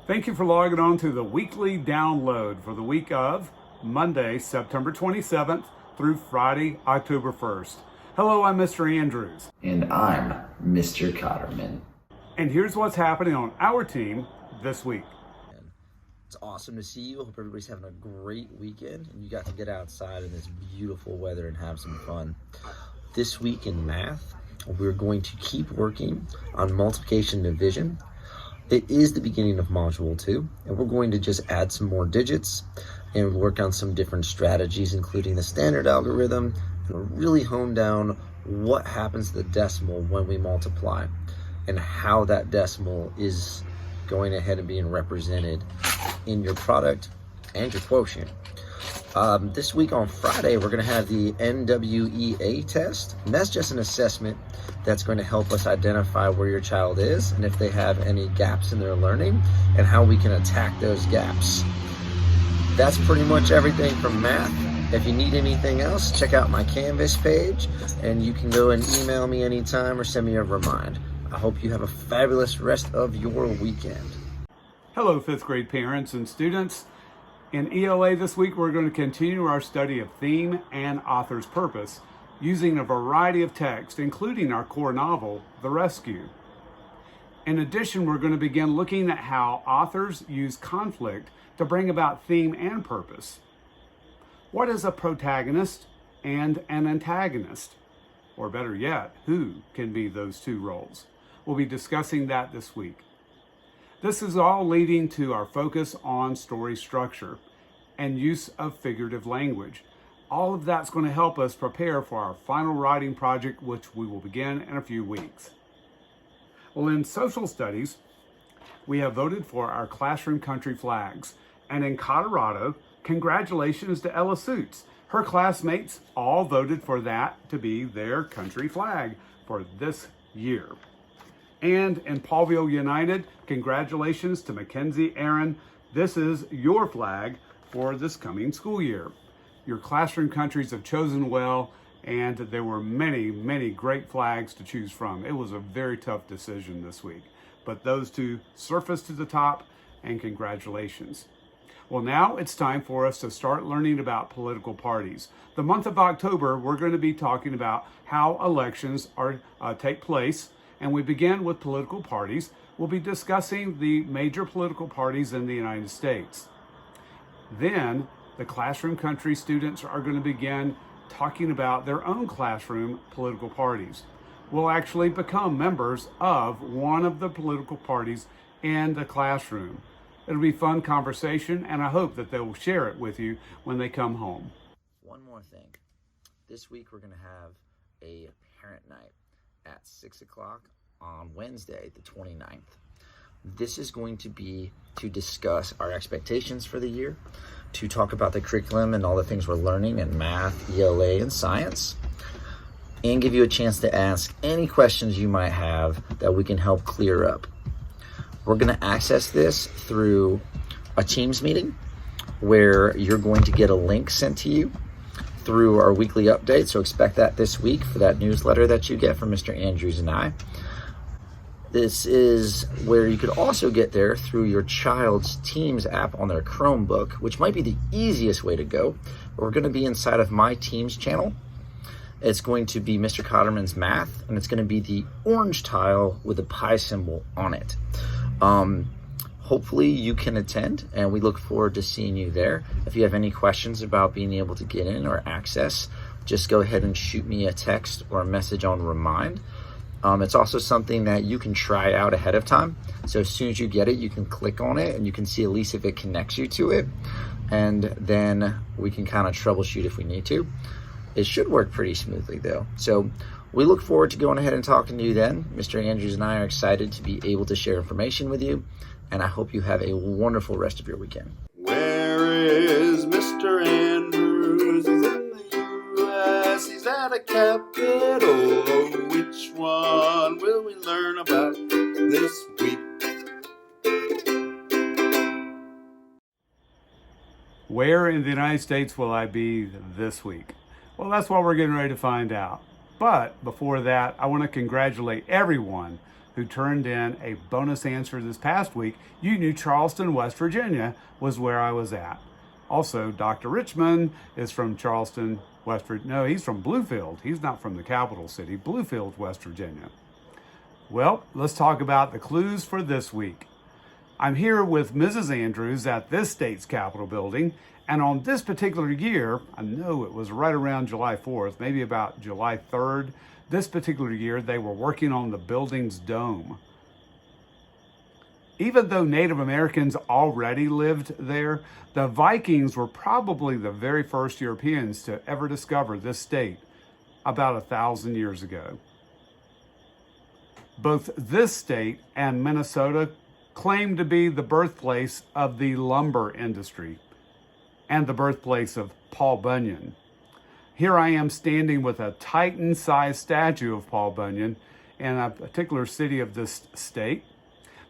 Thank you for logging on to the weekly download for the week of Monday, September 27th through Friday, October 1st. Hello, I'm Mr. Andrews. And I'm Mr. Cotterman. And here's what's happening on our team this week. It's awesome to see you. Hope everybody's having a great weekend and you got to get outside in this beautiful weather and have some fun. This week in math, we're going to keep working on multiplication and division. It is the beginning of Module 2, and we're going to just add some more digits and work on some different strategies, including the standard algorithm, and really hone down what happens to the decimal when we multiply and how that decimal is going ahead and being represented in your product and your quotient. This week on Friday, we're going to have the NWEA test, and that's just an assessment that's going to help us identify where your child is and if they have any gaps in their learning and how we can attack those gaps. That's pretty much everything from math. If you need anything else, check out my Canvas page, and you can go and email me anytime or send me a remind. I hope you have a fabulous rest of your weekend. Hello, fifth grade parents and students. In ELA this week, we're going to continue our study of theme and author's purpose using a variety of texts, including our core novel, The Rescue. In addition, we're going to begin looking at how authors use conflict to bring about theme and purpose. What is a protagonist and an antagonist? Or better yet, who can be those two roles? We'll be discussing that this week. This is all leading to our focus on story structure and use of figurative language. All of that's going to help us prepare for our final writing project, which we will begin in a few weeks. Well, in social studies, we have voted for our classroom country flags. And in Colorado, congratulations to Ella Suits. Her classmates all voted for that to be their country flag for this year. And in Paulville United, congratulations to Mackenzie Aaron. This is your flag for this coming school year. Your classroom countries have chosen well, and there were many, many great flags to choose from. It was a very tough decision this week, but those two surfaced to the top, and congratulations. Well, now it's time for us to start learning about political parties. The month of October, we're going to be talking about how elections take place. And we begin with political parties. We'll be discussing the major political parties in the United States. Then the classroom country students are going to begin talking about their own classroom political parties. We'll actually become members of one of the political parties in the classroom. It'll be fun conversation, and I hope that they will share it with you when they come home. One more thing. This week we're going to have a parent night at 6 o'clock on Wednesday, the 29th. This is going to be to discuss our expectations for the year, to talk about the curriculum and all the things we're learning in math, ELA, and science, and give you a chance to ask any questions you might have that we can help clear up. We're going to access this through a Teams meeting where you're going to get a link sent to you through our weekly update. So expect that this week for that newsletter that you get from Mr. Andrews and I. This is where you could also get there through your child's Teams app on their Chromebook, which might be the easiest way to go. We're going to be inside of my Teams channel. It's going to be Mr. Cotterman's Math, and it's going to be the orange tile with a pi symbol on it. Hopefully you can attend, and we look forward to seeing you there. If you have any questions about being able to get in or access, just go ahead and shoot me a text or a message on Remind. It's also something that you can try out ahead of time. So as soon as you get it, you can click on it and you can see at least if it connects you to it. And then we can kind of troubleshoot if we need to. It should work pretty smoothly though. So we look forward to going ahead and talking to you then. Mr. Andrews and I are excited to be able to share information with you, and I hope you have a wonderful rest of your weekend. Where is Mr. Andrews? He's in the U.S. He's at a capital. Oh, which one will we learn about this week? Where in the United States will I be this week? Well, that's what we're getting ready to find out. But before that, I want to congratulate everyone who turned in a bonus answer this past week. You knew Charleston, West Virginia was where I was at. Also, Dr. Richmond is from Charleston, West Virginia. No, he's from Bluefield. He's not from the capital city, Bluefield, West Virginia. Well, let's talk about the clues for this week. I'm here with Mrs. Andrews at this state's Capitol building, and on this particular year, I know it was right around July 4th, maybe about July 3rd, this particular year, they were working on the building's dome. Even though Native Americans already lived there, the Vikings were probably the very first Europeans to ever discover this state about 1,000 years ago. Both this state and Minnesota claim to be the birthplace of the lumber industry and the birthplace of Paul Bunyan. Here I am standing with a Titan-sized statue of Paul Bunyan in a particular city of this state.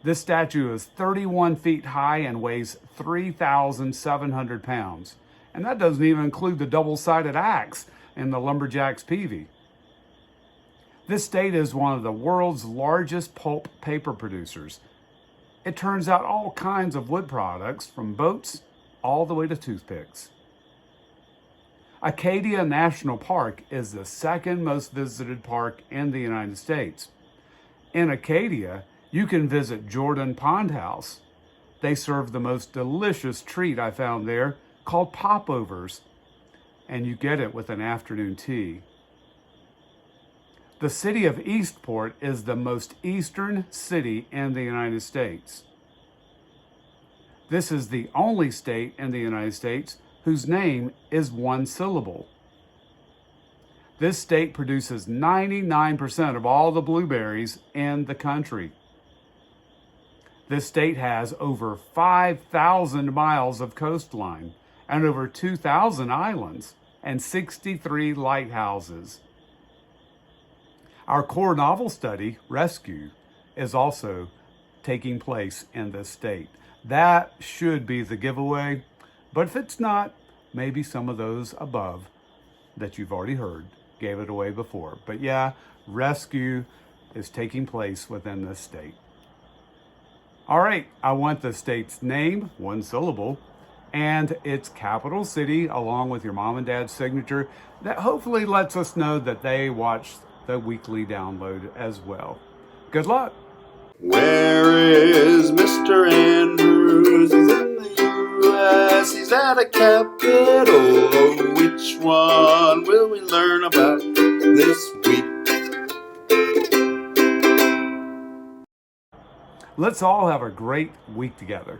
This statue is 31 feet high and weighs 3,700 pounds. And that doesn't even include the double-sided axe in the lumberjack's peavey. This state is one of the world's largest pulp paper producers. It turns out all kinds of wood products, from boats all the way to toothpicks. Acadia National Park is the second most visited park in the United States. In Acadia, you can visit Jordan Pond House. They serve the most delicious treat I found there called popovers, and you get it with an afternoon tea. The city of Eastport is the most eastern city in the United States. This is the only state in the United States whose name is one syllable. This state produces 99% of all the blueberries in the country. This state has over 5,000 miles of coastline and over 2,000 islands and 63 lighthouses. Our core novel study, Rescue, is also taking place in this state. That should be the giveaway, but if it's not, maybe some of those above that you've already heard gave it away before. But yeah, Rescue is taking place within this state. All right, I want the state's name, one syllable, and its capital city, along with your mom and dad's signature. That hopefully lets us know that they watched the weekly download as well. Good luck. Where is Mr. Andrews? He's in the U.S. He's at a capital. Oh, which one will we learn about this week? Let's all have a great week together.